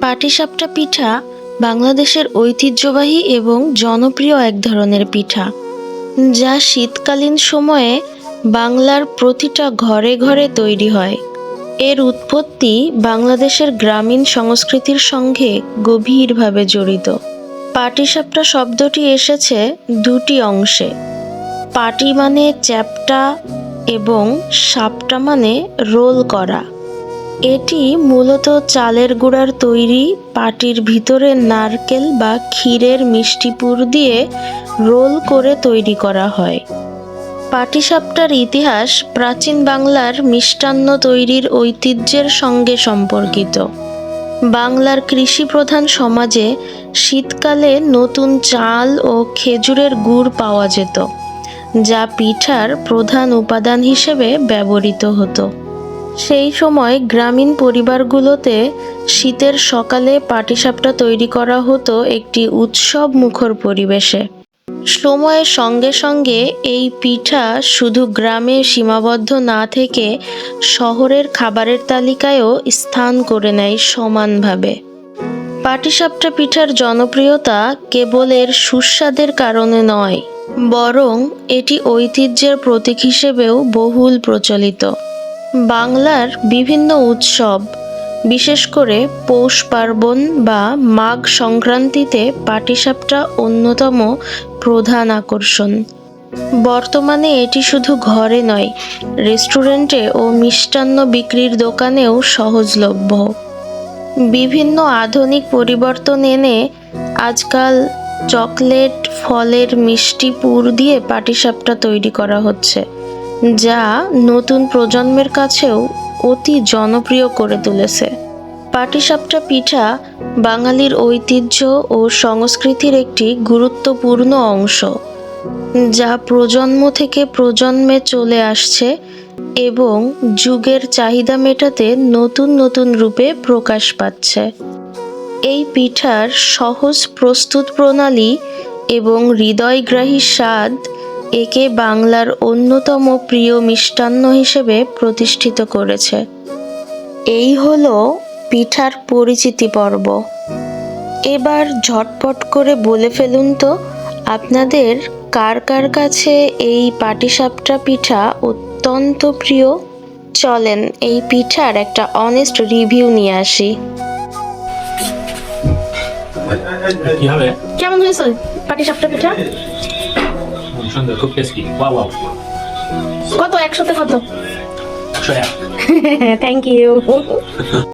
পাটিসাপটা পিঠা বাংলাদেশের ঐতিহ্যবাহী এবং জনপ্রিয় এক ধরনের পিঠা, যা শীতকালীন সময়ে বাংলার প্রতিটা ঘরে ঘরে তৈরি হয়। এর উৎপত্তি বাংলাদেশের গ্রামীণ সংস্কৃতির সঙ্গে গভীরভাবে জড়িত। পাটিসাপটা শব্দটি এসেছে দুটি অংশে। পাটি মানে চ্যাপ্টা এবং সাপটা মানে রোল করা। এটি মূলত চালের গুঁড়ার তৈরি পাটির ভিতরে নারকেল বা ক্ষীরের মিষ্টি পুর দিয়ে রোল করে তৈরি করা হয়। পাটিসাপটার ইতিহাস প্রাচীন বাংলার মিষ্টান্ন তৈরির ঐতিহ্যের সঙ্গে সম্পর্কিত। বাংলার কৃষিপ্রধান সমাজে শীতকালে নতুন চাল ও খেজুরের গুড় পাওয়া যেত, যা পিঠার প্রধান উপাদান হিসেবে ব্যবহৃত হতো। সেই সময় গ্রামীণ পরিবারগুলোতে শীতের সকালে পাটিসাপটা তৈরি করা হতো একটি উৎসব মুখর পরিবেশে। সময়ের সঙ্গে সঙ্গে এই পিঠা শুধু গ্রামে সীমাবদ্ধ না থেকে শহরের খাবারের তালিকায়ও স্থান করে নেয় সমানভাবে। পাটিসাপটা পিঠার জনপ্রিয়তা কেবল এর সুস্বাদের কারণে নয়, বরং এটি ঐতিহ্যের প্রতীক হিসেবেও বহুল প্রচলিত। বাংলার বিভিন্ন উৎসব, বিশেষ করে পৌষ পার্বণ বা মাঘ সংক্রান্তিতে পাটিসাপটা অন্যতম প্রধান আকর্ষণ। বর্তমানে এটি শুধু ঘরে নয়, রেস্টুরেন্টে ও মিষ্টান্ন বিক্রির দোকানেও সহজলভ্য। বিভিন্ন আধুনিক পরিবর্তন এনে আজকাল চকলেট, ফলের মিষ্টি পুর দিয়ে পাটিসাপটা তৈরি করা হচ্ছে, যা নতুন প্রজন্মের কাছেও অতি জনপ্রিয় করে তুলেছে। পাটিসাপটা পিঠা বাঙালির ঐতিহ্য ও সংস্কৃতির একটি গুরুত্বপূর্ণ অংশ, যা প্রজন্ম থেকে প্রজন্মে চলে আসছে এবং যুগের চাহিদা মেটাতে নতুন নতুন রূপে প্রকাশ পাচ্ছে। এই পিঠার সহজ প্রস্তুত প্রণালী এবং হৃদয়গ্রাহী স্বাদ একে বাংলার অন্যতম প্রিয় মিষ্টান্ন হিসেবে প্রতিষ্ঠিত করেছে। এই হলো পিঠার পরিচিতি পর্ব। এবার ঝটপট করে বলে ফেলুন তো, আপনাদের কার কার কাছে এই পাটিসাপটা পিঠা অত্যন্ত প্রিয়? চলেন এই পিঠার একটা অনেস্ট রিভিউ নিয়ে আসি। কেমন হয়েছে পাটিসাপটা পিঠা? সুন্দর, খুব টেস্টি। ওয়াও, কত, 100তে কত? 100 থ্যাংক ইউ।